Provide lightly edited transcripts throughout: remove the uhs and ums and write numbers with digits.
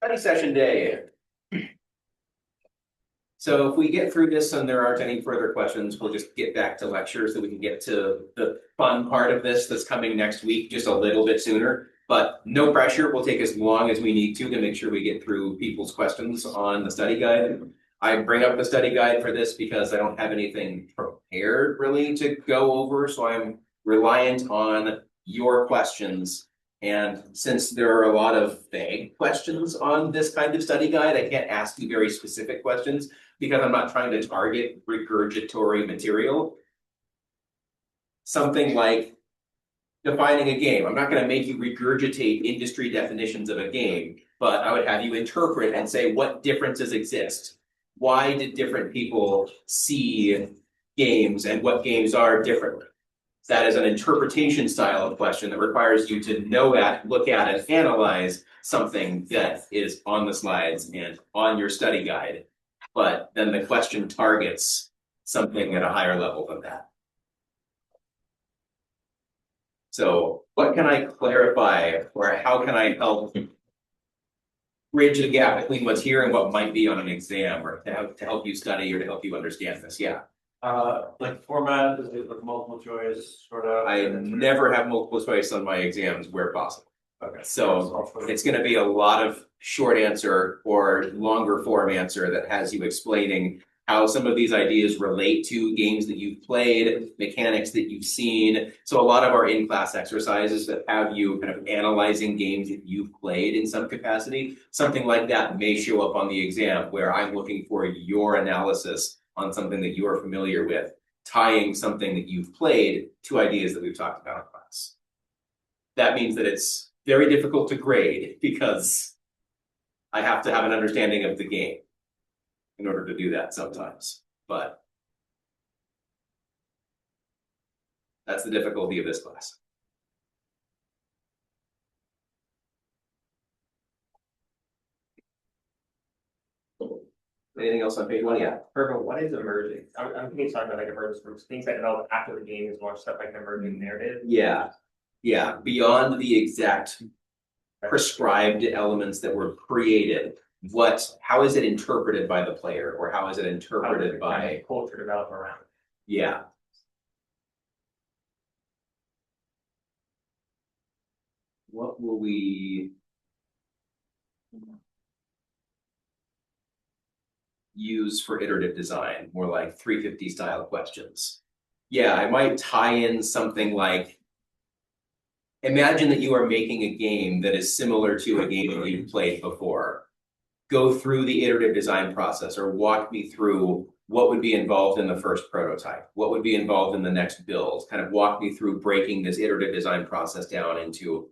Study session day. So if we get through this and there aren't any further questions, we'll just get back to lecture so we can get to the fun part of this that's coming next week just a little bit sooner. But no pressure, we'll take as long as we need to make sure we get through people's questions on the study guide. I bring up the study guide for this because I don't have anything prepared really to go over, so I'm reliant on your questions. And since there are a lot of vague questions on this kind of study guide, I can't ask you very specific questions because I'm not trying to target regurgitory material. Something like defining a game. I'm not going to make you regurgitate industry definitions of a game, but I would have you interpret and say what differences exist. Why did different people see games and what games are differently? That is an interpretation style of question that requires you to know that, look at it, analyze something that is on the slides and on your study guide. But then the question targets something at a higher level than that. So what can I clarify, or how can I help bridge the gap between what's here and what might be on an exam, or to help you study or to help you understand this? Yeah. Like format, is it like multiple choice sort of? I never have multiple choice on my exams where possible. Okay. So it's going to be a lot of short answer or longer form answer that has you explaining how some of these ideas relate to games that you've played, mechanics that you've seen. So a lot of our in-class exercises that have you kind of analyzing games that you've played in some capacity, something like that may show up on the exam where I'm looking for your analysis on something that you are familiar with, tying something that you've played to ideas that we've talked about in class. That means that it's very difficult to grade because I have to have an understanding of the game in order to do that sometimes. But that's the difficulty of this class. Anything else on page one? Yeah. Perfect. What is emerging? I'm thinking talking about like emergence groups, things that develop after the game is more stuff like emerging narrative. Yeah. Yeah. Beyond the exact prescribed elements that were created, how is it interpreted by the player, or how is it interpreted by culture develop around it? Yeah. What will we use for iterative design? More like 350 style questions. Yeah, I might tie in something like, imagine that you are making a game that is similar to a game that you've played before. Go through the iterative design process, or walk me through what would be involved in the first prototype, what would be involved in the next build, kind of walk me through breaking this iterative design process down into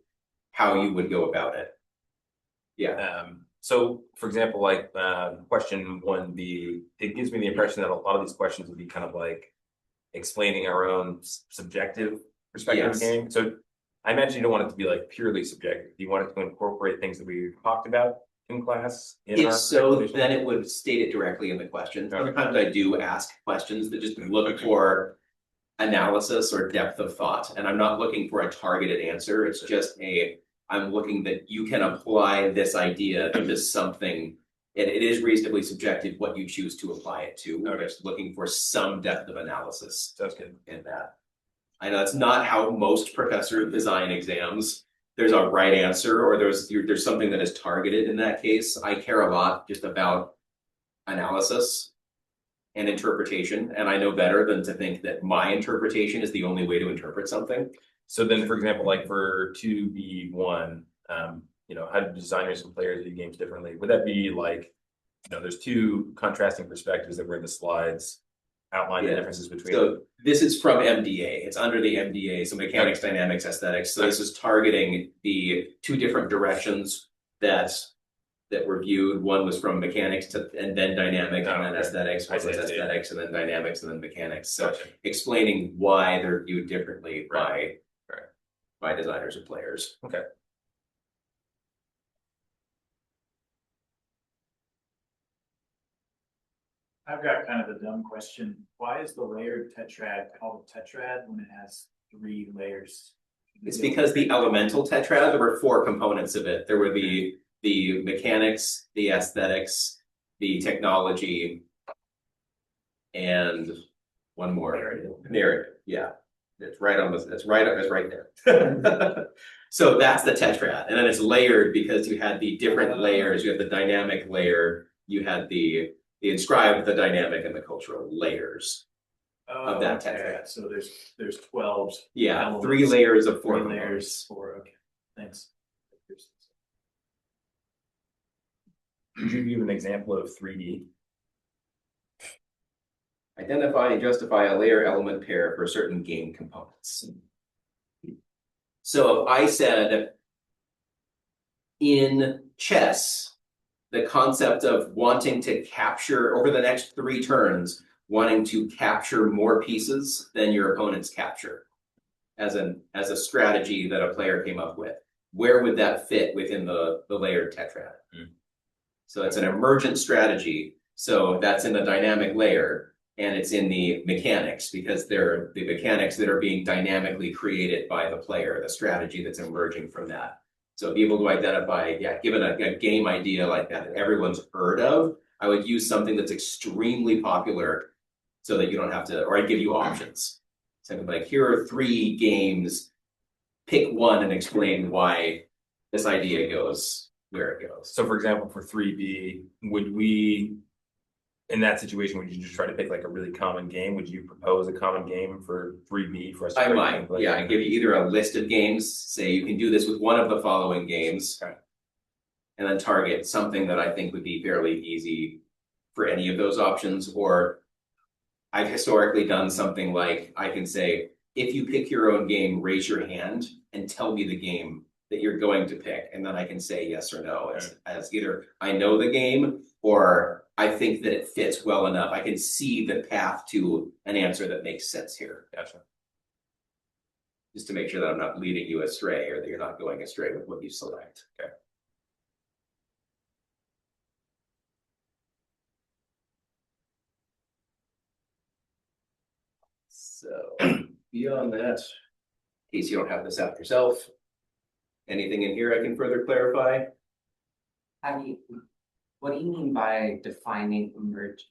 how you would go about it. Yeah. So, for example, like question 1B, it gives me the impression that a lot of these questions would be kind of like explaining our own subjective perspective of the game. So I imagine you don't want it to be like purely subjective. You want it to incorporate things that we talked about in class. If so, then it would state it directly in the question. Sometimes I do ask questions that just look for analysis or depth of thought, and I'm not looking for a targeted answer. It's just I'm looking that you can apply this idea to something. It is reasonably subjective what you choose to apply it to. We're just looking for some depth of analysis. That's good. In that. I know that's not how most professor design exams. There's a right answer, or there's something that is targeted in that case. I care a lot just about analysis and interpretation, and I know better than to think that my interpretation is the only way to interpret something. So then, for example, like for 2B1, how do designers and players view games differently? Would that be like, there's two contrasting perspectives that were in the slides, outline the differences between. So this is from MDA. It's under the MDA, so mechanics, dynamics, aesthetics. So this is targeting the two different directions that were viewed. One was from mechanics and then dynamics, and then aesthetics. One was aesthetics and then dynamics and then mechanics. So explaining why they're viewed differently by designers and players. Okay. I've got kind of a dumb question. Why is the layered tetrad called a tetrad when it has 3 layers? It's because the elemental tetrad, there were 4 components of it. There were the the mechanics, the aesthetics, the technology, and one more. Narrative. Yeah. It's right on this, it's right there. So that's the tetrad. And then it's layered because you had the different layers. You had the dynamic layer, you had the inscribed, the dynamic, and the cultural layers. Of that tetrad. So there's 12. Yeah, elements, 3 layers of 4 4 layers, components. 4, okay, thanks. Could you give an example of 3D? Identify and justify a layer element pair for certain game components. So if I said in chess, the concept of wanting to capture over the next 3 turns, wanting to capture more pieces than your opponents capture as a strategy that a player came up with, where would that fit within the layered tetrad? So it's an emergent strategy. So that's in the dynamic layer, and it's in the mechanics because they're the mechanics that are being dynamically created by the player, the strategy that's emerging from that. So be able to identify, given a game idea like that everyone's heard of, I would use something that's extremely popular so that you don't have to, or I'd give you options. Something like, here are 3 games, pick one and explain why this idea goes where it goes. So for example, for 3B, would we, in that situation, would you just try to pick like a really common game? Would you propose a common game for 3B for us? I might, I give you either a list of games, say you can do this with one of the following games, and then target something that I think would be fairly easy for any of those options. Or I've historically done something like, I can say, if you pick your own game, raise your hand and tell me the game that you're going to pick. And then I can say yes or no as either I know the game or I think that it fits well enough. I can see the path to an answer that makes sense here. Gotcha. Just to make sure that I'm not leading you astray or that you're not going astray with what you select. Okay. So beyond that, in case you don't have this out yourself, anything in here I can further clarify? What do you mean by defining emergence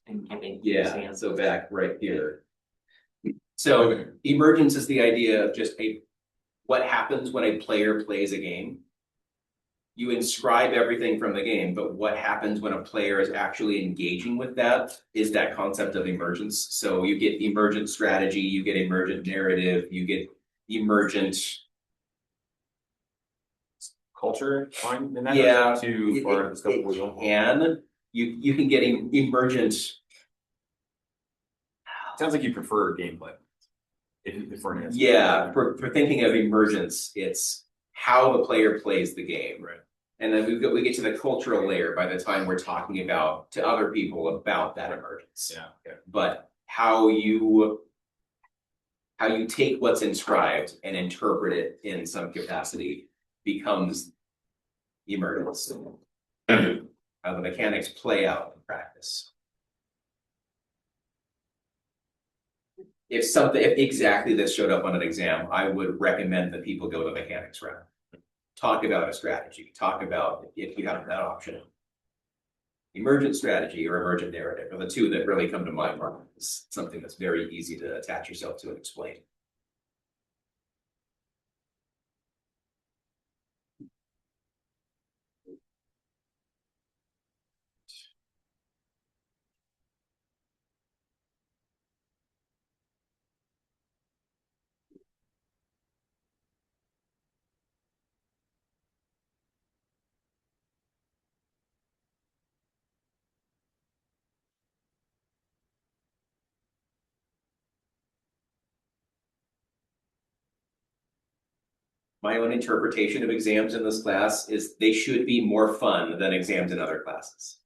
and giving Yeah, examples? so back right here. So emergence is the idea of just what happens when a player plays a game. You inscribe everything from the game, but what happens when a player is actually engaging with that is that concept of emergence. So you get emergent strategy, you get emergent narrative, you get emergent Culture, fine, and that Yeah, goes too far into the scope of what you want. you can get emergent. Sounds like you prefer gameplay. If we're an answer. Yeah, for thinking of emergence, it's how the player plays the game. Right. And then we get to the cultural layer by the time we're talking about to other people about that emergence. Yeah. Okay. But how you take what's inscribed and interpret it in some capacity becomes emergence. How the mechanics play out in practice. If exactly this showed up on an exam, I would recommend that people go the mechanics route. Talk about a strategy. Talk about if you have that option. Emergent strategy or emergent narrative are the two that really come to mind. It's something that's very easy to attach yourself to and explain. My own interpretation of exams in this class is they should be more fun than exams in other classes.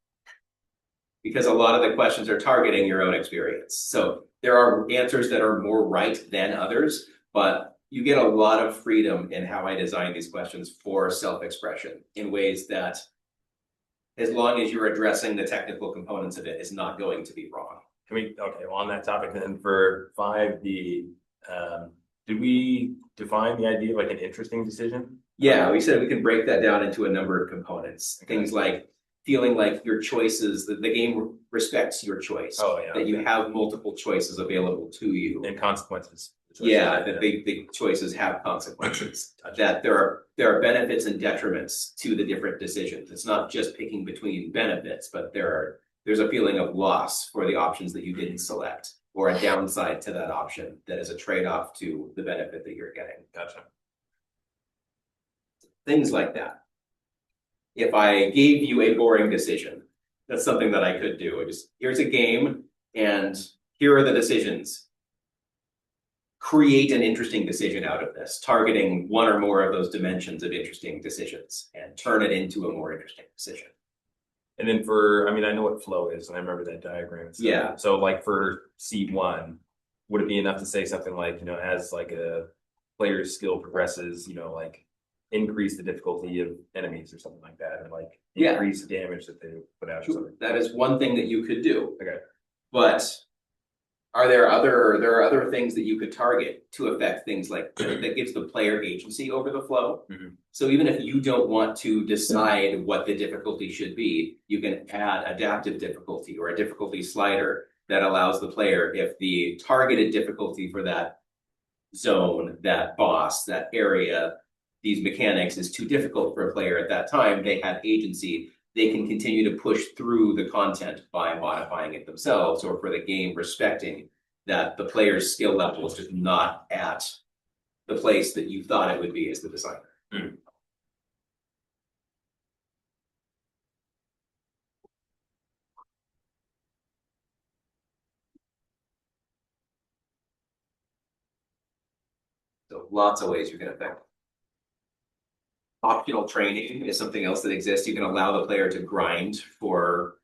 Because a lot of the questions are targeting your own experience. So there are answers that are more right than others, but you get a lot of freedom in how I design these questions for self-expression in ways that, as long as you're addressing the technical components of it, is not going to be wrong. Okay, well, on that topic then for 5B, did we define the idea of like an interesting decision? Yeah, we said we can break that down into a number of components. Things like feeling like your choices, that the game respects your choice. Oh, yeah. That you have multiple choices available to you. And consequences. Yeah, that the choices have consequences. That there are benefits and detriments to the different decisions. It's not just picking between benefits, but there's a feeling of loss for the options that you didn't select, or a downside to that option that is a trade-off to the benefit that you're getting. Gotcha. Things like that. If I gave you a boring decision, that's something that I could do. Here's a game, and here are the decisions. Create an interesting decision out of this, targeting one or more of those dimensions of interesting decisions, and turn it into a more interesting decision. And then I know what flow is, and I remember that diagram. And stuff. Yeah. So like for C1, would it be enough to say something like, as like a player's skill progresses, like increase the difficulty of enemies or something like that, or like increase the damage that they put out. Sure. That is one thing that you could do. Okay. But there are other things that you could target to affect things like that gives the player agency over the flow. Mhm. So even if you don't want to decide what the difficulty should be, you can add adaptive difficulty or a difficulty slider that allows the player, if the targeted difficulty for that zone, that boss, that area, these mechanics is too difficult for a player at that time, they have agency. They can continue to push through the content by modifying it themselves, or for the game respecting that the player's skill level is just not at the place that you thought it would be as the designer. Mm. So lots of ways you can affect. Optional training is something else that exists. You can allow the player to grind for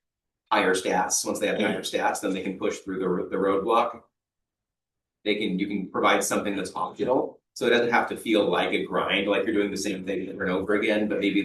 higher stats. Once they have higher stats, then they can push through the roadblock. You can provide something that's optional, so it doesn't have to feel like a grind, like you're doing the same thing over and over again. But maybe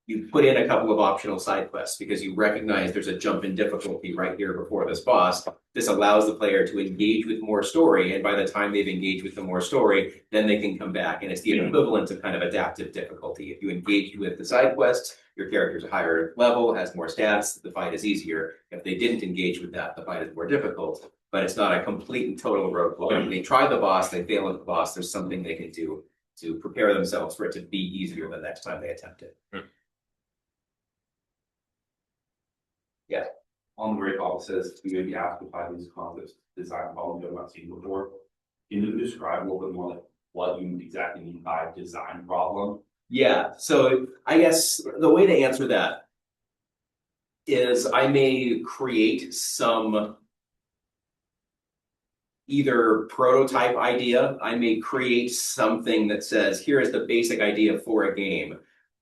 you put in a couple of optional side quests because you recognize there's a jump in difficulty right here before this boss. This allows the player to engage with more story, and by the time they've engaged with the more story, then they can come back, and it's the equivalent of kind of adaptive difficulty. If you engage with the side quests, your character's a higher level, has more stats, the fight is easier. If they didn't engage with that, the fight is more difficult. But it's not a complete and total roadblock. They try the boss, they fail at the boss, there's something they can do to prepare themselves for it to be easier the next time they attempt it. Yeah. On the very top, it says we may be asked to apply these concepts design problems you have not seen before. Can you describe a little bit more like what you exactly mean by design problem? Yeah, so I guess the way to answer that is I may create some either prototype idea, I may create something that says, here is the basic idea for a game.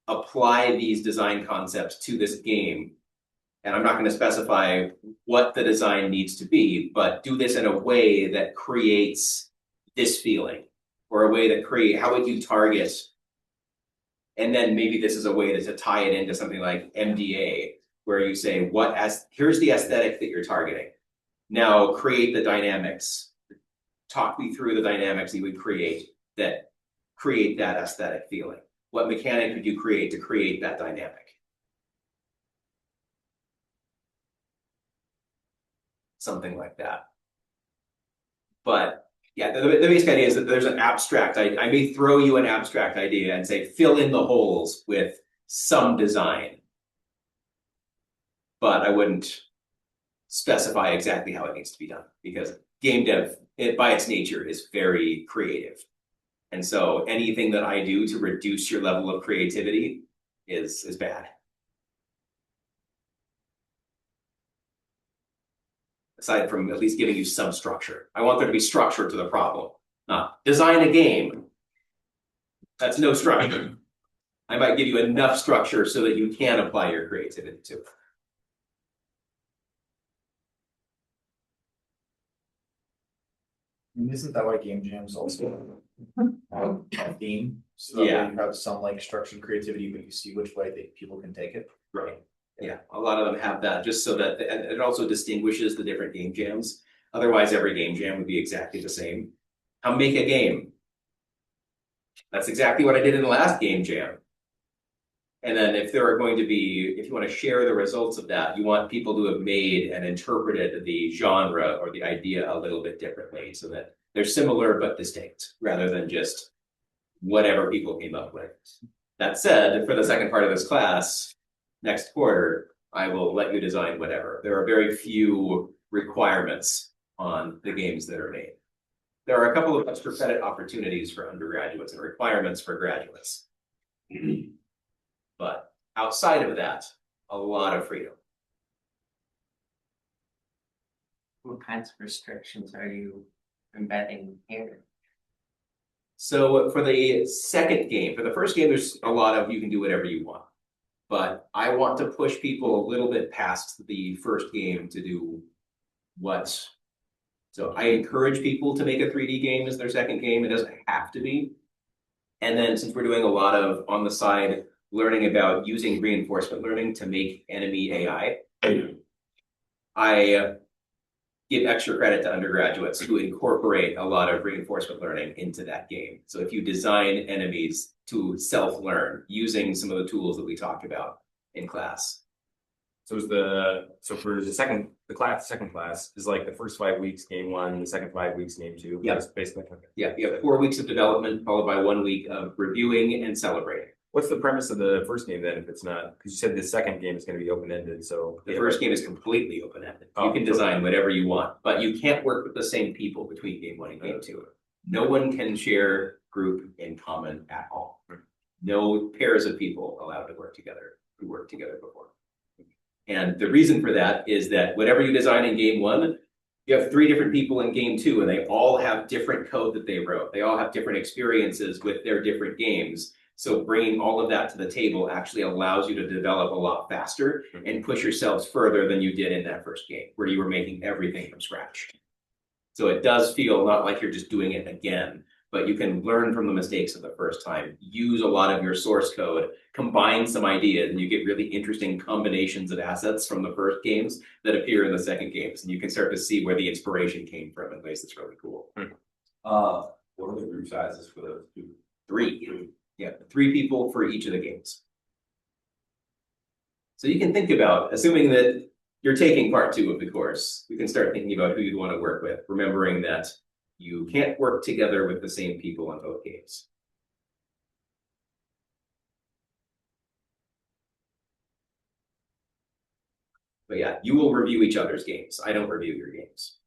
Apply these design concepts to this game. And I'm not going to specify what the design needs to be, but do this in a way that creates this feeling, or a way that how would you target? And then maybe this is a way to tie it into something like MDA, where you say, here's the aesthetic that you're targeting. Now create the dynamics. Talk me through the dynamics you would create that aesthetic feeling. What mechanic would you create to create that dynamic? Something like that. But yeah, the basic idea is that there's an abstract. I may throw you an abstract idea and say, fill in the holes with some design. But I wouldn't specify exactly how it needs to be done, because game dev, by its nature, is very creative. And so anything that I do to reduce your level of creativity is bad. Aside from at least giving you some structure. I want there to be structure to the problem. Not design a game. That's no structure. I might give you enough structure so that you can apply your creativity to it. And isn't that why game jams also have a theme? So that Yeah. way you have some like structured creativity, but you see which way people can take it. Right. Yeah, a lot of them have that, just so that and it also distinguishes the different game jams. Otherwise, every game jam would be exactly the same. How make a game? That's exactly what I did in the last game jam. And then if there are going to be, if you want to share the results of that, you want people to have made and interpreted the genre or the idea a little bit differently so that they're similar but distinct rather than just whatever people came up with. That said, for the second part of this class, next quarter, I will let you design whatever. There are very few requirements on the games that are made. There are a couple of extra credit opportunities for undergraduates and requirements for graduates. But outside of that, a lot of freedom. What kinds of restrictions are you embedding here? So for the second game, for the first game, there's a lot of you can do whatever you want. But I want to push people a little bit past the first game to do what. So I encourage people to make a 3D game as their second game. It doesn't have to be. And then since we're doing a lot of on the side learning about using reinforcement learning to make enemy AI, I give extra credit to undergraduates who incorporate a lot of reinforcement learning into that game. So if you design enemies to self-learn using some of the tools that we talked about in class. So for the second class is like the first 5 weeks game 1, the second 5 weeks game 2. Yeah. That's basically okay. Yeah, you have 4 weeks of development followed by 1 week of reviewing and celebrating. What's the premise of the first game then if it's not, because you said the second game is going to be open-ended, so. The first game is completely open-ended. Oh, You can design whatever you want, but you can't work with the same people between game 1 and game 2. No one can share group in common at all. No pairs of people allowed to work together who worked together before. And the reason for that is that whatever you design in game 1, you have 3 different people in game 2, and they all have different code that they wrote. They all have different experiences with their different games. So bringing all of that to the table actually allows you to develop a lot faster and push yourselves further than you did in that first game, where you were making everything from scratch. So it does feel not like you're just doing it again, but you can learn from the mistakes of the first time, use a lot of your source code, combine some ideas, and you get really interesting combinations of assets from the first games that appear in the second games. And you can start to see where the inspiration came from in ways that's really cool. What are the group sizes for those two? 3. Yeah, 3 people for each of the games. So you can think about, assuming that you're taking part 2 of the course, you can start thinking about who you'd want to work with, remembering that you can't work together with the same people on both games. But yeah, you will review each other's games. I don't review your games.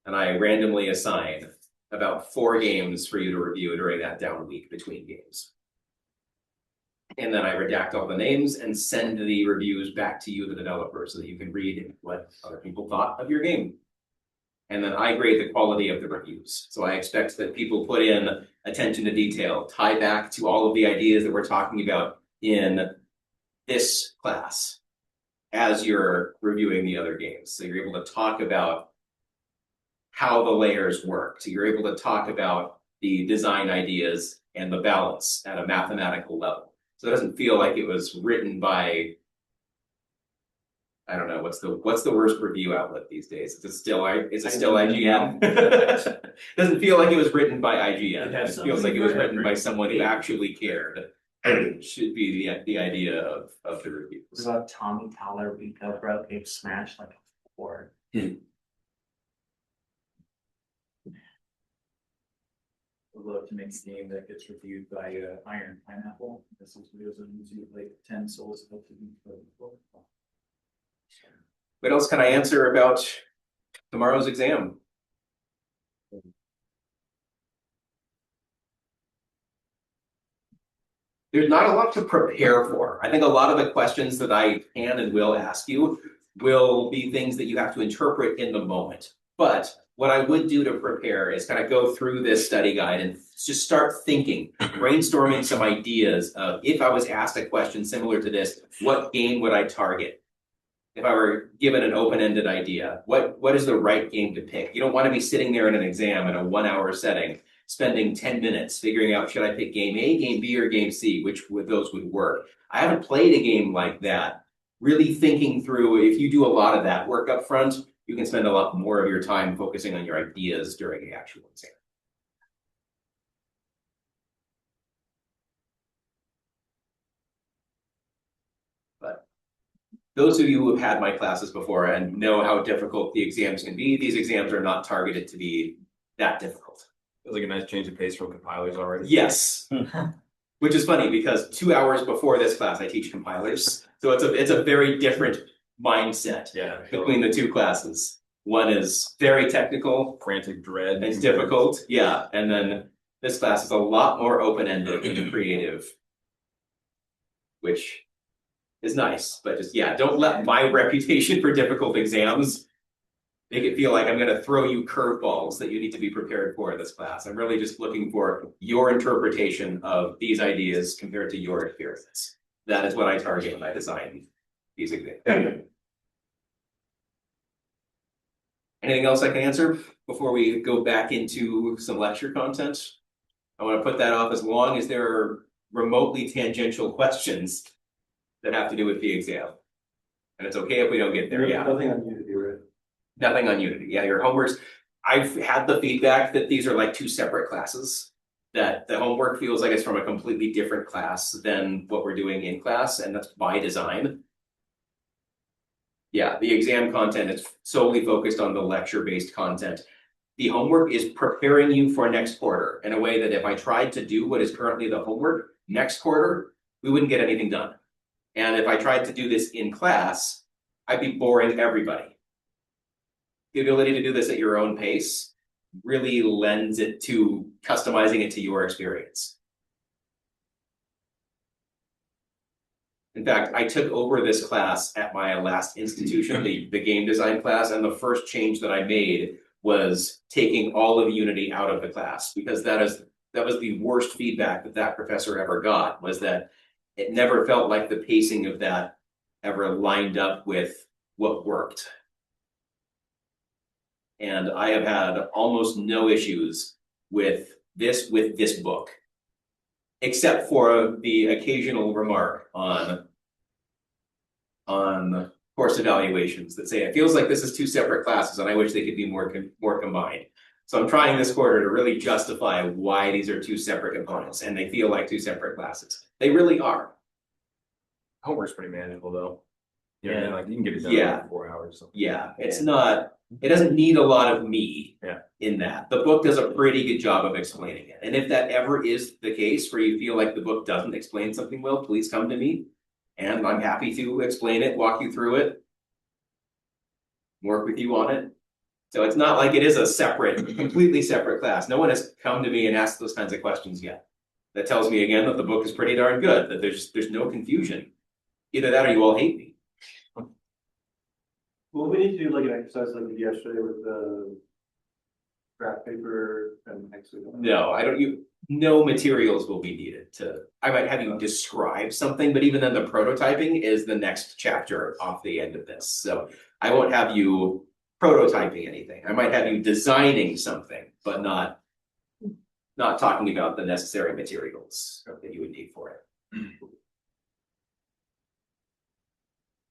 And I randomly assign about 4 games for you to review during that down week between games. And then I redact all the names and send the reviews back to you, the developer, so that you can read what other people thought of your game. And then I grade the quality of the reviews. So I expect that people put in attention to detail, tie back to all of the ideas that we're talking about in this class as you're reviewing the other games. So you're able to talk about how the layers work. So you're able to talk about the design ideas and the balance at a mathematical level. So it doesn't feel like it was written by, I don't know, what's the worst review outlet these days? Is it still IGN? Doesn't feel like it was written by IGN. It feels like it was written by someone who actually cared. Should be the idea of the reviews. What about Tommy Tyler Rico wrote Big Smash like a 4? Would love to make a game that gets reviewed by Iron Pineapple. This is videos on YouTube, like 10 souls of What else can I answer about tomorrow's exam? There's not a lot to prepare for. I think a lot of the questions that I can and will ask you will be things that you have to interpret in the moment. But what I would do to prepare is kind of go through this study guide and just start thinking, brainstorming some ideas of, if I was asked a question similar to this, what game would I target? If I were given an open-ended idea, what is the right game to pick? You don't want to be sitting there in an exam in a 1-hour setting, spending 10 minutes figuring out, should I pick game A, game B, or game C, which those would work. I haven't played a game like that. Really thinking through, if you do a lot of that work up front, you can spend a lot more of your time focusing on your ideas during the actual exam. those of you who have had my classes before and know how difficult the exams can be, these exams are not targeted to be that difficult. Feels like a nice change of pace from compilers already. Yes. Which is funny because 2 hours before this class, I teach compilers. So it's a very different mindset Yeah. between the two classes. One is very technical, Frantic dread. it's difficult, yeah, and then this class is a lot more open-ended and creative, which is nice, but just, yeah, don't let my reputation for difficult exams make it feel like I'm gonna throw you curveballs that you need to be prepared for in this class. I'm really just looking for your interpretation of these ideas compared to your experience. That is what I target when I design these exams. Anything else I can answer before we go back into some lecture content? I want to put that off as long as there are remotely tangential questions that have to do with the exam. And it's okay if we don't get there, yeah. Nothing on Unity, right? Nothing on Unity, yeah, your homeworks. I've had the feedback that these are like two separate classes, that the homework feels like it's from a completely different class than what we're doing in class, and that's by design. Yeah, the exam content is solely focused on the lecture-based content. The homework is preparing you for next quarter in a way that if I tried to do what is currently the homework next quarter, we wouldn't get anything done. And if I tried to do this in class, I'd be boring everybody. The ability to do this at your own pace really lends it to customizing it to your experience. In fact, I took over this class at my last institution, the game design class, and the first change that I made was taking all of Unity out of the class, because that was the worst feedback that that professor ever got, was that it never felt like the pacing of that ever lined up with what worked. And I have had almost no issues with this book, except for the occasional remark on course evaluations that say it feels like this is two separate classes and I wish they could be more combined. So I'm trying this quarter to really justify why these are two separate components and they feel like two separate classes. They really are. Homework's pretty manageable though. You know, like you can get it done Yeah. in 4 hours. So. Yeah, it's not, it doesn't need a lot of me Yeah. in that. The book does a pretty good job of explaining it. And if that ever is the case where you feel like the book doesn't explain something well, please come to me. And I'm happy to explain it, walk you through it, work with you on it. So it's not like it is a separate, completely separate class. No one has come to me and asked those kinds of questions yet. That tells me again that the book is pretty darn good, that there's no confusion. Either that or you all hate me. Well, we need to do like an exercise like we did yesterday with the graph paper and actually. No, no materials will be needed I might have you describe something, but even then the prototyping is the next chapter off the end of this. So I won't have you prototyping anything. I might have you designing something, but not talking about the necessary materials that you would need for it.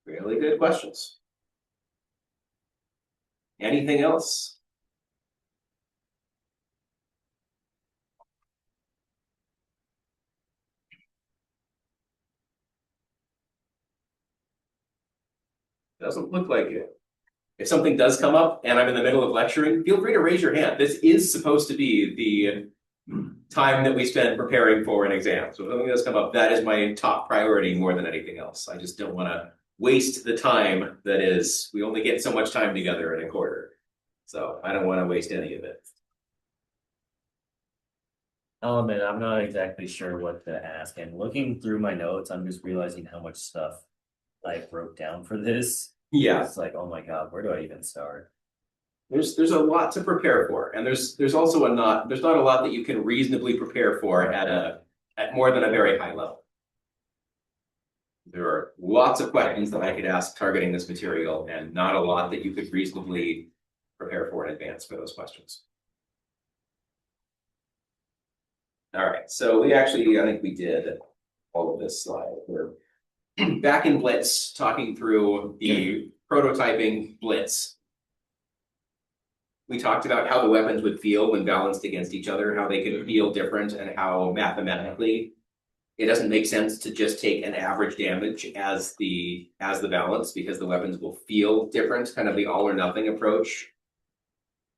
Really good questions. Anything else? Doesn't look like it. If something does come up and I'm in the middle of lecturing, feel free to raise your hand. This is supposed to be the time that we spend preparing for an exam. So if something does come up, that is my top priority more than anything else. I just don't want to waste the time that is, we only get so much time together in a quarter. So I don't want to waste any of it. I'll admit, I'm not exactly sure what to ask, and looking through my notes, I'm just realizing how much stuff I wrote down for this. Yeah. It's like, oh my God, where do I even start? There's a lot to prepare for, and there's also there's not a lot that you can reasonably prepare for at more than a very high level. There are lots of questions that I could ask targeting this material, and not a lot that you could reasonably prepare for in advance for those questions. All right, so I think we did all of this slide. We're back in Blitz, talking through the prototyping Blitz. We talked about how the weapons would feel when balanced against each other, how they could feel different, and how mathematically It doesn't make sense to just take an average damage as the balance because the weapons will feel different, kind of the all or nothing approach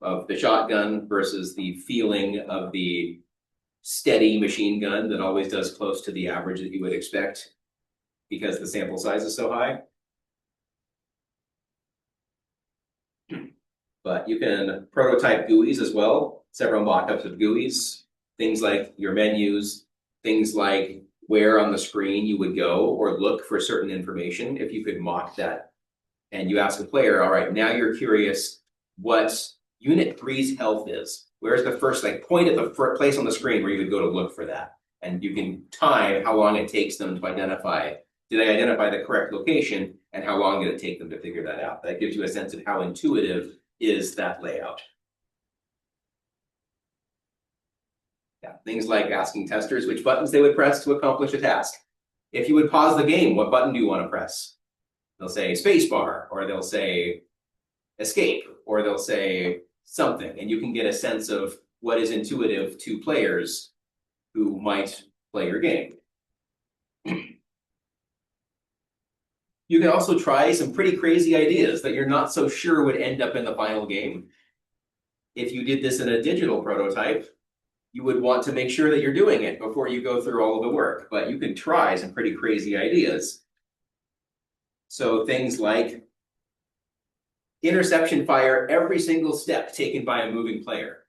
of the shotgun versus the feeling of the steady machine gun that always does close to the average that you would expect because the sample size is so high. But you can prototype GUIs as well, several mock-ups of GUIs, things like your menus, things like where on the screen you would go or look for certain information if you could mock that. And you ask a player, all right, now you're curious what Unit 3's health is. Where's the first, like, point at the first place on the screen where you would go to look for that? And you can time how long it takes them to identify. Did they identify the correct location? And how long did it take them to figure that out? That gives you a sense of how intuitive is that layout. Yeah, things like asking testers which buttons they would press to accomplish a task. If you would pause the game, what button do you want to press? They'll say spacebar, or they'll say escape, or they'll say something, and you can get a sense of what is intuitive to players who might play your game. You can also try some pretty crazy ideas that you're not so sure would end up in the final game. If you did this in a digital prototype, you would want to make sure that you're doing it before you go through all of the work, but you can try some pretty crazy ideas. So things like interception fire every single step taken by a moving player,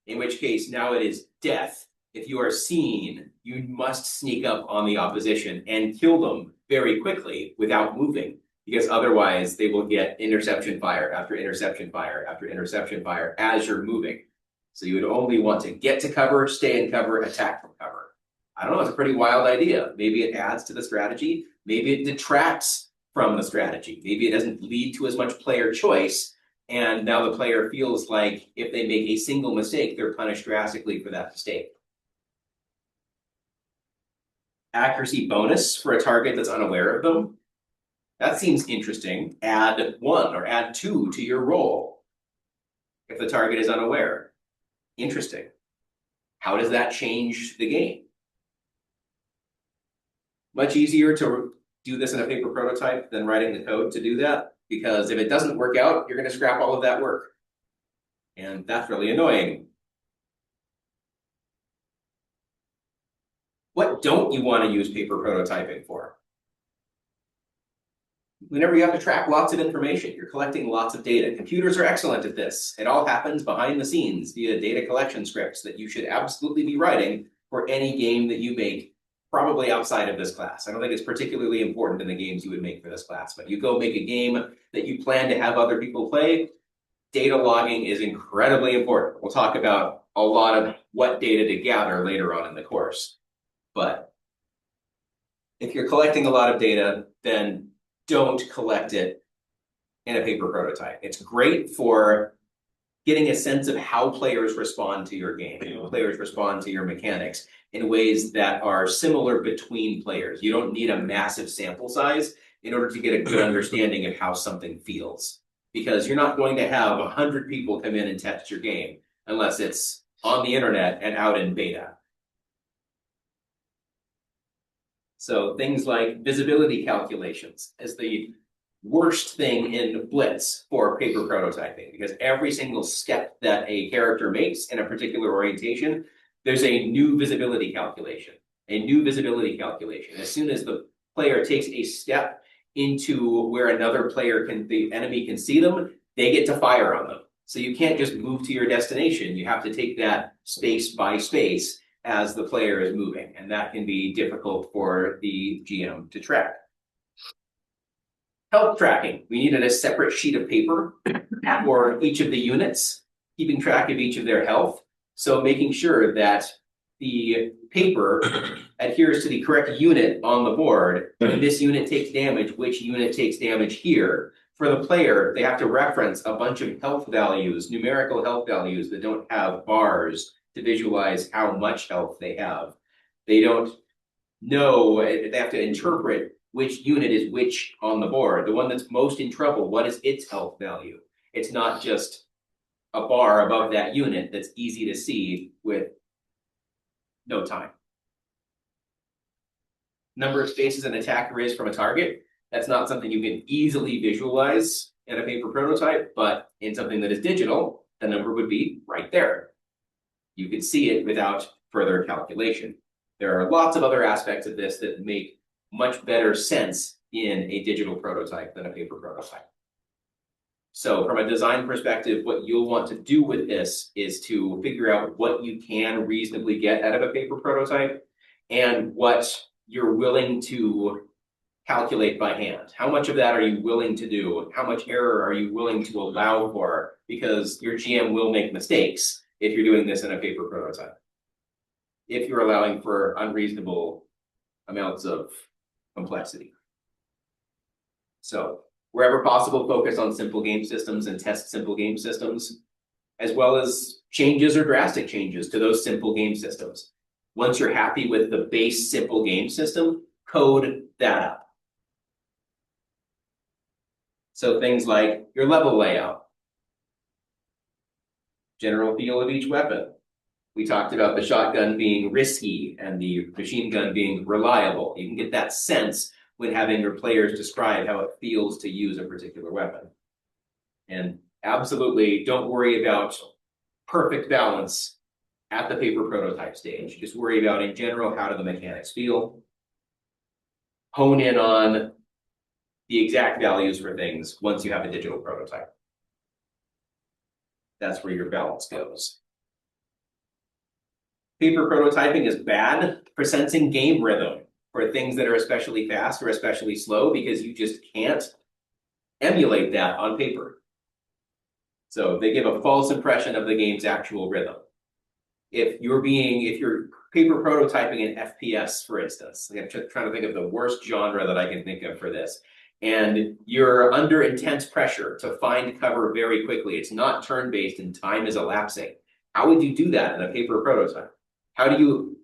in which case now it is death. If you are seen, you must sneak up on the opposition and kill them very quickly without moving, because otherwise they will get interception fire after interception fire after interception fire as you're moving. So you would only want to get to cover, stay in cover, attack from cover. I don't know, it's a pretty wild idea. Maybe it adds to the strategy. Maybe it detracts from the strategy. Maybe it doesn't lead to as much player choice. And now the player feels like if they make a single mistake, they're punished drastically for that mistake. Accuracy bonus for a target that's unaware of them. That seems interesting. Add 1 or add 2 to your roll if the target is unaware. Interesting. How does that change the game? Much easier to do this in a paper prototype than writing the code to do that, because if it doesn't work out, you're going to scrap all of that work. And that's really annoying. What don't you want to use paper prototyping for? Whenever you have to track lots of information, you're collecting lots of data. Computers are excellent at this. It all happens behind the scenes via data collection scripts that you should absolutely be writing for any game that you make, probably outside of this class. I don't think it's particularly important in the games you would make for this class, but you go make a game that you plan to have other people play, data logging is incredibly important. We'll talk about a lot of what data to gather later on in the course. But if you're collecting a lot of data, then don't collect it in a paper prototype. It's great for getting a sense of how players respond to your game, how players respond to your mechanics in ways that are similar between players. You don't need a massive sample size in order to get a good understanding of how something feels, because you're not going to have 100 people come in and test your game unless it's on the internet and out in beta. So things like visibility calculations is the worst thing in Blitz for paper prototyping, because every single step that a character makes in a particular orientation, there's a new visibility calculation, As soon as the player takes a step into where another player the enemy can see them, they get to fire on them. So you can't just move to your destination. You have to take that space by space as the player is moving, and that can be difficult for the GM to track. Health tracking. We needed a separate sheet of paper for each of the units, keeping track of each of their health. So making sure that the paper adheres to the correct unit on the board. When this unit takes damage, which unit takes damage here. For the player, they have to reference a bunch of health values, numerical health values that don't have bars to visualize how much health they have. They don't know, they have to interpret which unit is which on the board. The one that's most in trouble, what is its health value? It's not just a bar above that unit that's easy to see with no time. number of spaces an attacker is from a target. That's not something you can easily visualize in a paper prototype, but in something that is digital, the number would be right there. You could see it without further calculation. There are lots of other aspects of this that make much better sense in a digital prototype than a paper prototype. So from a design perspective, what you'll want to do with this is to figure out what you can reasonably get out of a paper prototype and what you're willing to calculate by hand. How much of that are you willing to do? How much error are you willing to allow for? Because your GM will make mistakes if you're doing this in a paper prototype. If you're allowing for unreasonable amounts of complexity. So wherever possible, focus on simple game systems and test simple game systems, as well as changes or drastic changes to those simple game systems. Once you're happy with the base simple game system, code that up. So things like your level layout, general feel of each weapon. We talked about the shotgun being risky and the machine gun being reliable. You can get that sense when having your players describe how it feels to use a particular weapon. And absolutely don't worry about perfect balance at the paper prototype stage. Just worry about, in general, how do the mechanics feel. Hone in on the exact values for things once you have a digital prototype. That's where your balance goes. Paper prototyping is bad for sensing game rhythm for things that are especially fast or especially slow, because you just can't emulate that on paper. So they give a false impression of the game's actual rhythm. If you're paper prototyping an FPS, for instance, I'm trying to think of the worst genre that I can think of for this, and you're under intense pressure to find cover very quickly. It's not turn-based and time is elapsing. How would you do that in a paper prototype? How do you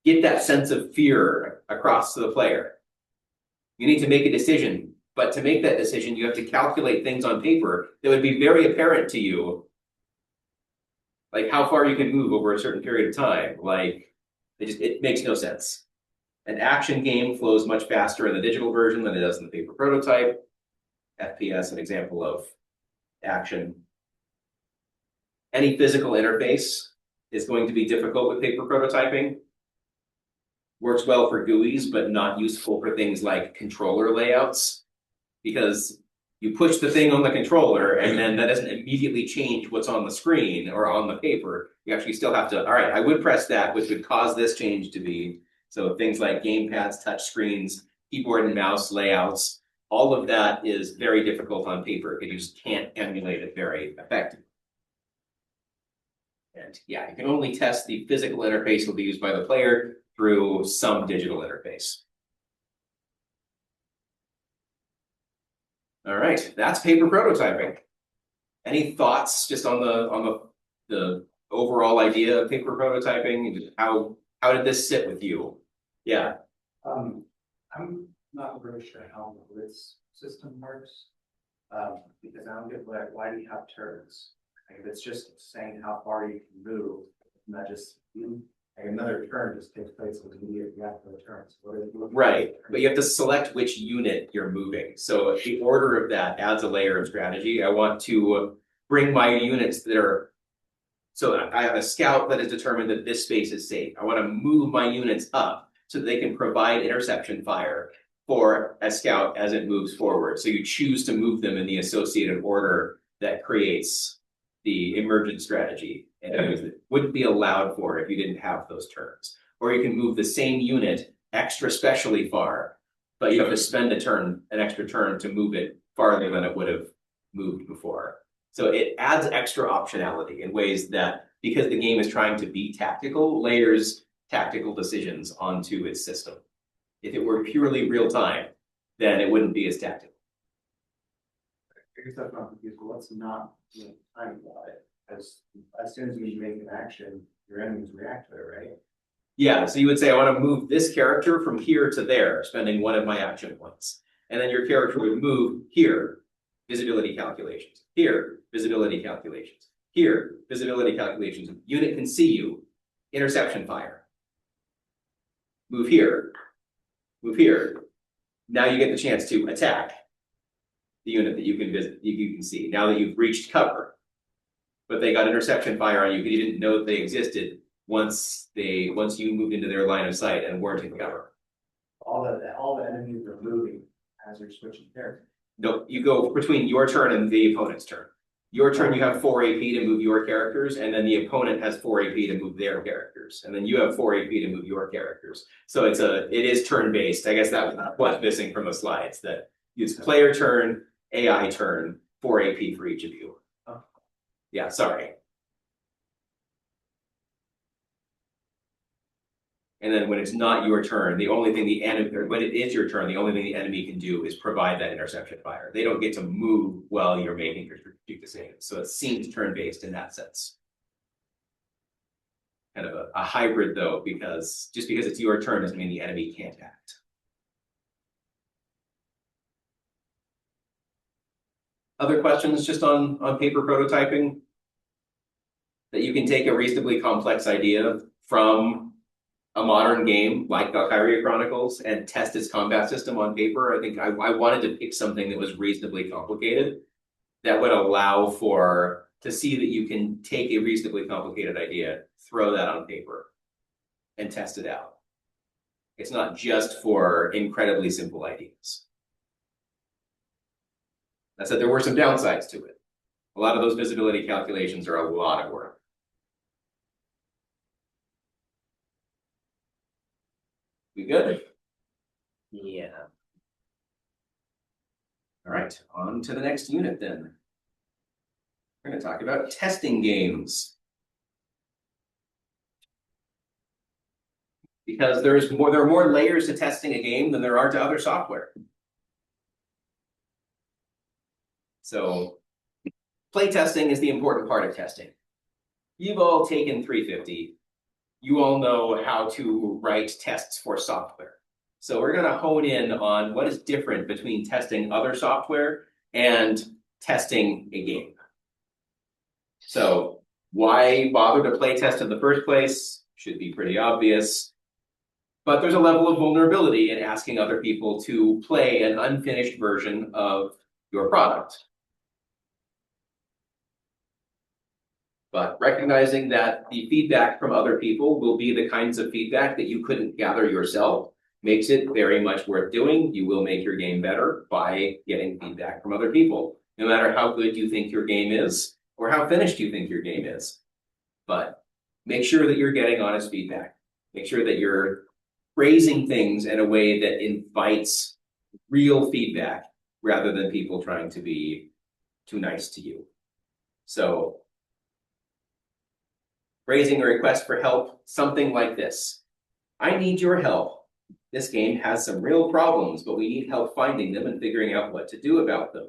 get that sense of fear across to the player? You need to make a decision, but to make that decision, you have to calculate things on paper that would be very apparent to you, like how far you can move over a certain period of time. Like, it makes no sense. An action game flows much faster in the digital version than it does in the paper prototype. FPS, an example of action. Any physical interface is going to be difficult with paper prototyping. Works well for GUIs, but not useful for things like controller layouts, because you push the thing on the controller and then that doesn't immediately change what's on the screen or on the paper. You actually still have to, all right, I would press that, which would cause this change to be. So things like gamepads, touch screens, keyboard and mouse layouts, all of that is very difficult on paper because you just can't emulate it very effectively. And yeah, you can only test the physical interface will be used by the player through some digital interface. All right, that's paper prototyping. Any thoughts just on the overall idea of paper prototyping? How did this sit with you? Yeah. I'm not really sure how the blitz system works. Because I don't get why do you have turns? Like, if it's just saying how far you can move, not just like another turn just takes place immediately after the turns. Right, but you have to select which unit you're moving. So the order of that adds a layer of strategy. I want to bring my units that are, so I have a scout that has determined that this space is safe. I want to move my units up so that they can provide interception fire for a scout as it moves forward. So you choose to move them in the associated order that creates the emergent strategy, and it wouldn't be allowed for if you didn't have those turns. Or you can move the same unit extra specially far, but you have to spend an extra turn to move it farther than it would have moved before. So it adds extra optionality in ways that, because the game is trying to be tactical, layers tactical decisions onto its system. If it were purely real time, then it wouldn't be as tactical. I guess that's not confused, but what's not time about it? As soon as you make an action, your enemies react to it, right? Yeah, so you would say, I want to move this character from here to there, spending one of my action points. And then your character would move here, visibility calculations. Here, visibility calculations. Here, visibility calculations. Unit can see you, interception fire. Move here. move here. Now you get the chance to attack the unit that you can visit, you can see, now that you've reached cover. But they got interception fire on you, because you didn't know that they existed once you moved into their line of sight and weren't in cover. All the enemies are moving as you're switching characters. No, you go between your turn and the opponent's turn. Your turn, you have 4 AP to move your characters, and then the opponent has 4 AP to move their characters, and then you have 4 AP to move your characters. So it is turn-based. I guess that was what's missing from the slides, that it's player turn, AI turn, 4 AP for each of you. Yeah, sorry. And then when it's not your turn, the only thing the enemy, or when it is your turn, the only thing the enemy can do is provide that interception fire. They don't get to move while you're making your strategic decisions. So it seems turn-based in that sense. Kind of a hybrid though, because just because it's your turn doesn't mean the enemy can't act. Other questions just on paper prototyping? That you can take a reasonably complex idea from a modern game like Valkyria Chronicles and test its combat system on paper. I think I wanted to pick something that was reasonably complicated that would allow to see that you can take a reasonably complicated idea, throw that on paper, and test it out. It's not just for incredibly simple ideas. That said, there were some downsides to it. A lot of those visibility calculations are a lot of work. We good? Yeah. All right, on to the next unit then. We're going to talk about testing games. Because there are more layers to testing a game than there are to other software. So playtesting is the important part of testing. You've all taken 350. You all know how to write tests for software. So we're going to hone in on what is different between testing other software and testing a game. So why bother to play test in the first place? Should be pretty obvious. But there's a level of vulnerability in asking other people to play an unfinished version of your product. But recognizing that the feedback from other people will be the kinds of feedback that you couldn't gather yourself makes it very much worth doing. You will make your game better by getting feedback from other people, no matter how good you think your game is or how finished you think your game is. But make sure that you're getting honest feedback. Make sure that you're phrasing things in a way that invites real feedback rather than people trying to be too nice to you. So raising a request for help, something like this. I need your help. This game has some real problems, but we need help finding them and figuring out what to do about them.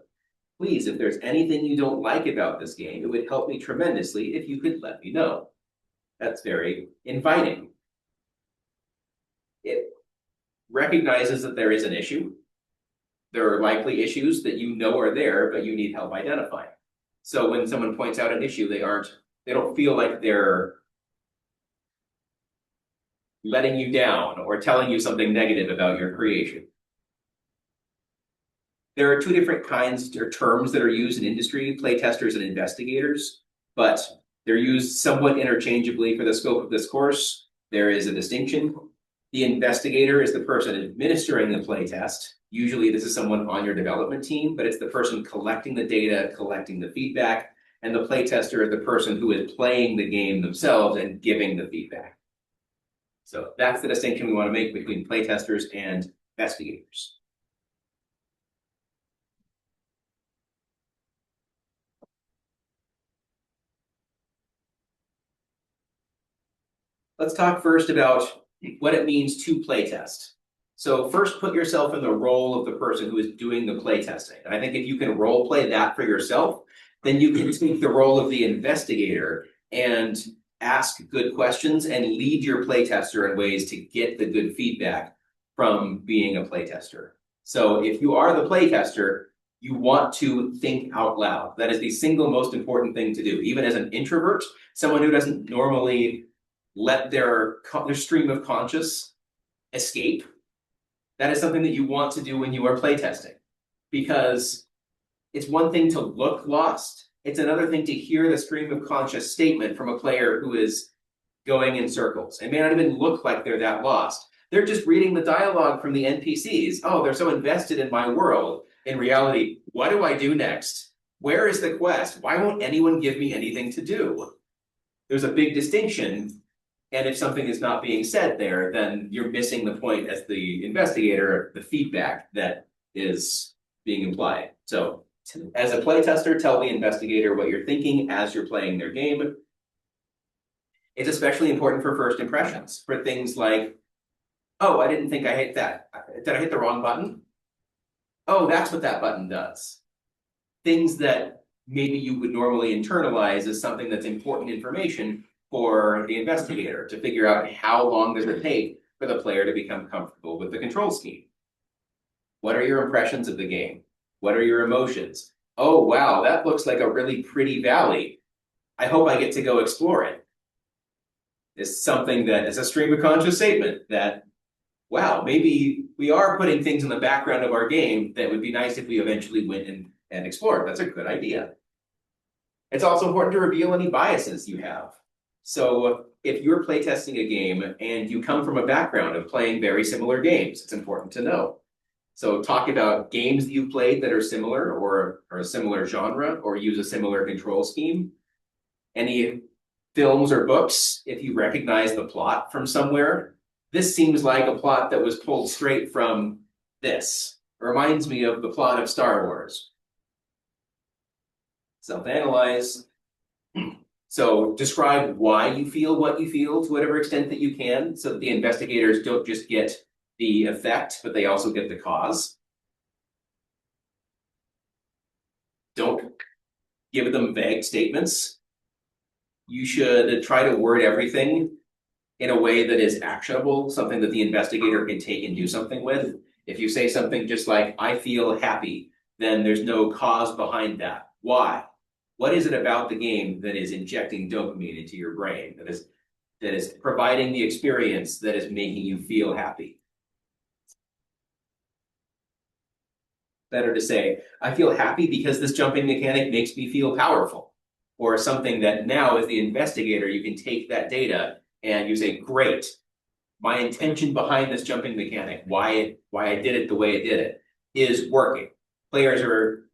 Please, if there's anything you don't like about this game, it would help me tremendously if you could let me know. That's very inviting. It recognizes that there is an issue. There are likely issues that you know are there, but you need help identifying. So when someone points out an issue, they don't feel like they're letting you down or telling you something negative about your creation. There are two different kinds or terms that are used in industry, playtesters and investigators, but they're used somewhat interchangeably for the scope of this course. There is a distinction. The investigator is the person administering the playtest. Usually this is someone on your development team, but it's the person collecting the data, collecting the feedback, and the playtester is the person who is playing the game themselves and giving the feedback. So that's the distinction we want to make between playtesters and investigators. Let's talk first about what it means to playtest. So first, put yourself in the role of the person who is doing the playtesting. And I think if you can role play that for yourself, then you can take the role of the investigator and ask good questions and lead your playtester in ways to get the good feedback from being a playtester. So if you are the playtester, you want to think out loud. That is the single most important thing to do. Even as an introvert, someone who doesn't normally let their stream of conscious escape, That is something that you want to do when you are playtesting. Because it's one thing to look lost, it's another thing to hear the stream of conscious statement from a player who is going in circles. It may not even look like they're that lost. They're just reading the dialogue from the NPCs. Oh, they're so invested in my world. In reality, what do I do next? Where is the quest? Why won't anyone give me anything to do? There's a big distinction. And if something is not being said there, then you're missing the point as the investigator, the feedback that is being implied. So as a playtester, tell the investigator what you're thinking as you're playing their game. It's especially important for first impressions, for things like, oh, I didn't think I hit that. Did I hit the wrong button? Oh, that's what that button does. Things that maybe you would normally internalize as something that's important information for the investigator to figure out how long does it take for the player to become comfortable with the control scheme. What are your impressions of the game? What are your emotions? Oh, wow, that looks like a really pretty valley. I hope I get to go explore it. It's something that is a stream of conscious statement that, wow, maybe we are putting things in the background of our game that would be nice if we eventually went and explored. That's a good idea. It's also important to reveal any biases you have. So if you're playtesting a game and you come from a background of playing very similar games, it's important to know. So talk about games that you've played that are similar or a similar genre or use a similar control scheme. Any films or books, if you recognize the plot from somewhere, this seems like a plot that was pulled straight from this. It reminds me of the plot of Star Wars. Self-analyze. So describe why you feel what you feel to whatever extent that you can, so that the investigators don't just get the effect, but they also get the cause. Don't give them vague statements. You should try to word everything in a way that is actionable, something that the investigator can take and do something with. If you say something just like, I feel happy, then there's no cause behind that. Why? What is it about the game that is injecting dopamine into your brain, that is providing the experience that is making you feel happy? Better to say, I feel happy because this jumping mechanic makes me feel powerful. Or something that now, as the investigator, you can take that data and you say, great, my intention behind this jumping mechanic, why I did it the way I did it, is working. Players are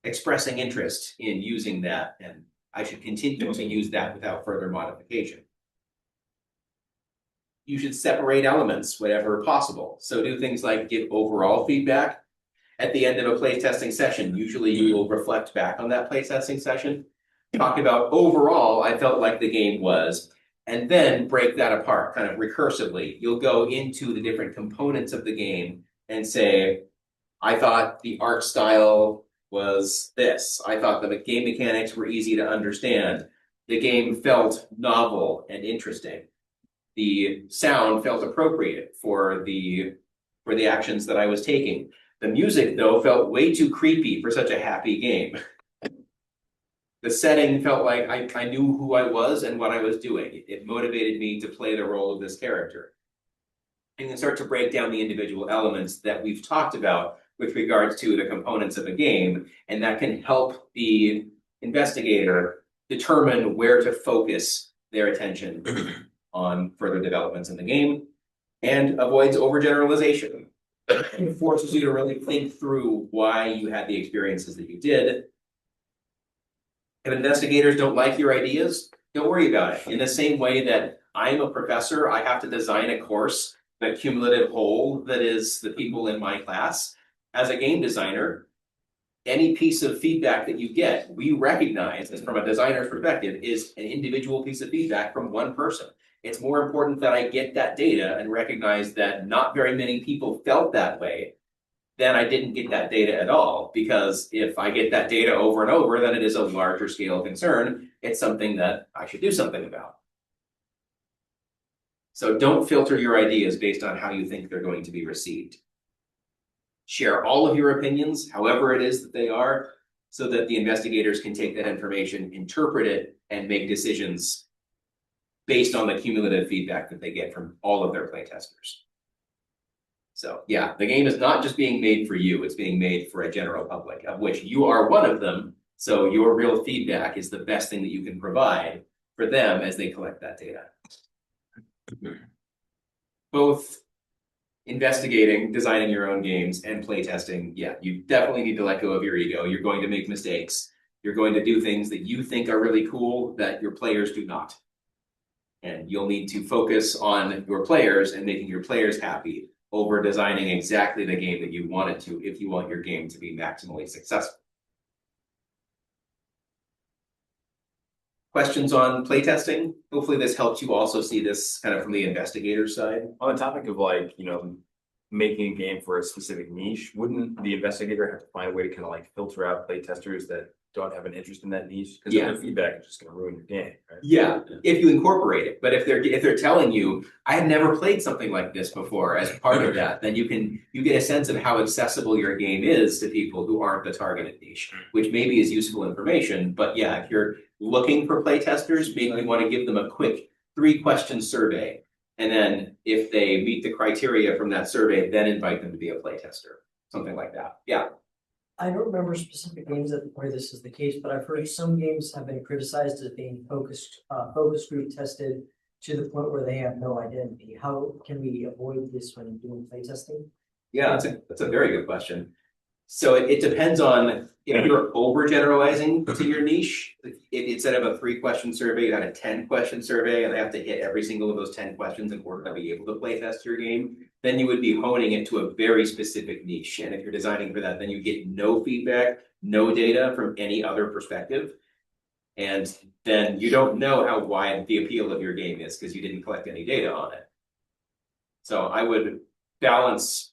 expressing interest in using that, and I should continue to use that without further modification. You should separate elements whenever possible. So do things like give overall feedback. At the end of a playtesting session, usually you will reflect back on that playtesting session, talk about overall, I felt like the game was, and then break that apart kind of recursively. You'll go into the different components of the game and say, I thought the art style was this. I thought the game mechanics were easy to understand. The game felt novel and interesting. The sound felt appropriate for the actions that I was taking. The music, though, felt way too creepy for such a happy game. The setting felt like I knew who I was and what I was doing. It motivated me to play the role of this character. And then start to break down the individual elements that we've talked about with regards to the components of a game, and that can help the investigator determine where to focus their attention on further developments in the game, and avoids overgeneralization. It forces you to really think through why you had the experiences that you did. If investigators don't like your ideas, don't worry about it. In the same way that I'm a professor, I have to design a course, the cumulative whole that is the people in my class. As a game designer, any piece of feedback that you get, we recognize, as from a designer's perspective, is an individual piece of feedback from one person. It's more important that I get that data and recognize that not very many people felt that way than I didn't get that data at all. Because if I get that data over and over, then it is a larger scale concern. It's something that I should do something about. So don't filter your ideas based on how you think they're going to be received. Share all of your opinions, however it is that they are, so that the investigators can take that information, interpret it, and make decisions based on the cumulative feedback that they get from all of their playtesters. So yeah, the game is not just being made for you, it's being made for a general public, of which you are one of them. So your real feedback is the best thing that you can provide for them as they collect that data. Both investigating, designing your own games, and playtesting, yeah, you definitely need to let go of your ego. You're going to make mistakes. You're going to do things that you think are really cool that your players do not. And you'll need to focus on your players and making your players happy over designing exactly the game that you want it to if you want your game to be maximally successful. Questions on playtesting? Hopefully this helps you also see this kind of from the investigator side. On the topic of like, making a game for a specific niche, wouldn't the investigator have to find a way to kind of like filter out play testers that don't have an interest in that niche? Because Yeah. their feedback is just going to ruin your game, right? Yeah, if you incorporate it, but if they're telling you, I have never played something like this before as part of that, then you get a sense of how accessible your game is to people who aren't the targeted niche, which maybe is useful information. But yeah, if you're looking for play testers, maybe you want to give them a quick 3-question survey. And then if they meet the criteria from that survey, then invite them to be a play tester, something like that. Yeah. I don't remember specific games where this is the case, but I've heard some games have been criticized as being focus group tested to the point where they have no identity. How can we avoid this when doing playtesting? Yeah, that's a very good question. So it depends on if you're overgeneralizing to your niche. If instead of a 3-question survey, you had a 10-question survey, and they have to hit every single of those 10 questions in order to be able to play test your game, then you would be honing it to a very specific niche. And if you're designing for that, then you get no feedback, no data from any other perspective. And then you don't know how wide the appeal of your game is because you didn't collect any data on it. So I would balance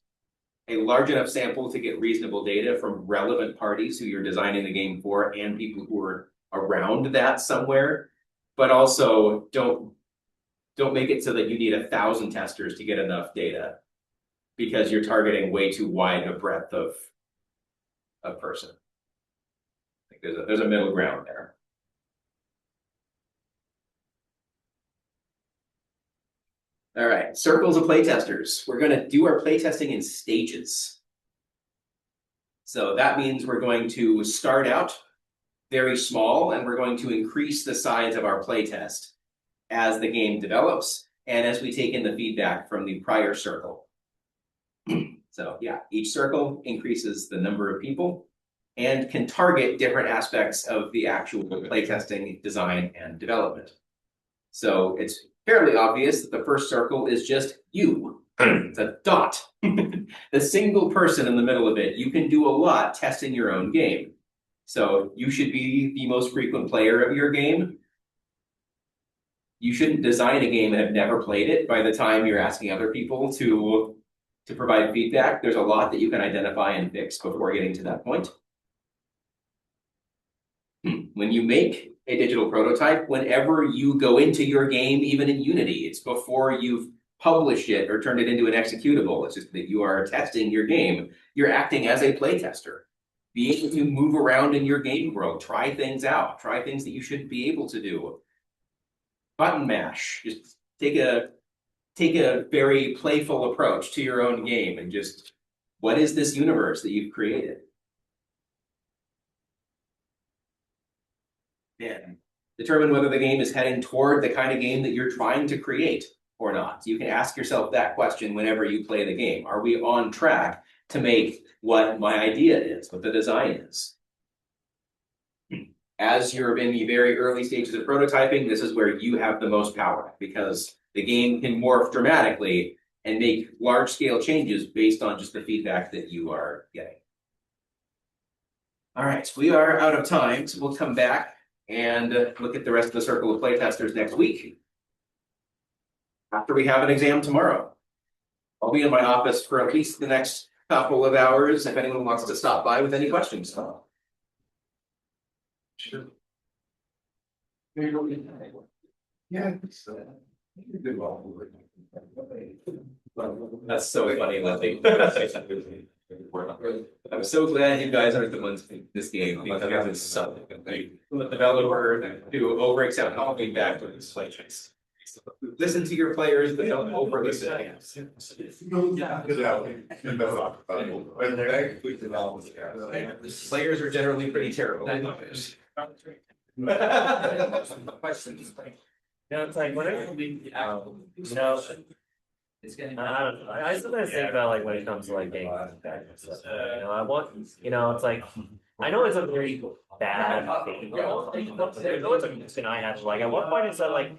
a large enough sample to get reasonable data from relevant parties who you're designing the game for and people who are around that somewhere, but also don't make it so that you need 1,000 testers to get enough data because you're targeting way too wide a breadth of person. I think there's a middle ground there. All right, circles of playtesters. We're going to do our playtesting in stages. So that means we're going to start out very small and we're going to increase the size of our playtest as the game develops and as we take in the feedback from the prior circle. So yeah, each circle increases the number of people and can target different aspects of the actual playtesting, design, and development. So it's fairly obvious that the first circle is just you. It's a dot. The single person in the middle of it, you can do a lot testing your own game. So you should be the most frequent player of your game. You shouldn't design a game and have never played it by the time you're asking other people to provide feedback. There's a lot that you can identify and fix before getting to that point. When you make a digital prototype, whenever you go into your game, even in Unity, it's before you've published it or turned it into an executable. It's just that you are testing your game. You're acting as a playtester. Be able to move around in your game world, try things out, try things that you shouldn't be able to do. Button mash, just take a very playful approach to your own game and just, what is this universe that you've created? And determine whether the game is heading toward the kind of game that you're trying to create or not. So you can ask yourself that question whenever you play the game. Are we on track to make what my idea is, what the design is? As you're in the very early stages of prototyping, this is where you have the most power because the game can morph dramatically and make large-scale changes based on just the feedback that you are getting. All right, we are out of time, so we'll come back and look at the rest of the circle of playtesters next week after we have an exam tomorrow. I'll be in my office for at least the next couple of hours if anyone wants to stop by with any questions. Sure. Yeah. That's so funny, Leslie. I'm so glad you guys are the ones in this game because it's so the developer to over accept all feedback with this play choice. Listen to your players, but don't over listen. Players are generally pretty terrible. Questions. You know, it's like whatever we, It's getting. I don't know, I sometimes think about like when it comes to like games and stuff, you know, I want, you know, it's like. I know it's a very bad thing, you know, it's a concern I have, like, at what point is that like.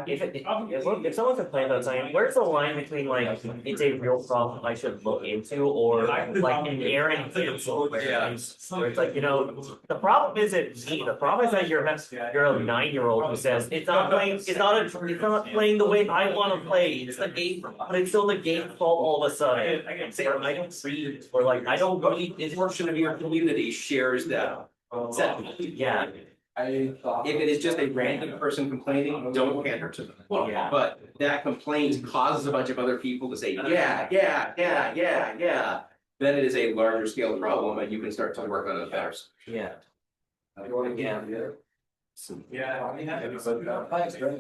If someone complains about something, where's the line between like, it's a real problem I should look into, or like an errant cancel where it's like, you know, the problem isn't me, the problem is that you're a 9-year-old who says, it's not playing the way I wanna play, it's the game, but it's still the game's fault all of a sudden. Or I don't read, or like, I don't read, This portion of your community shares that sentiment. yeah. If it is just a random person complaining, don't pander to them. Yeah. But that complaint causes a bunch of other people to say, yeah, then it is a larger scale problem and you can start to work on it better. Yeah. Yeah. Yeah.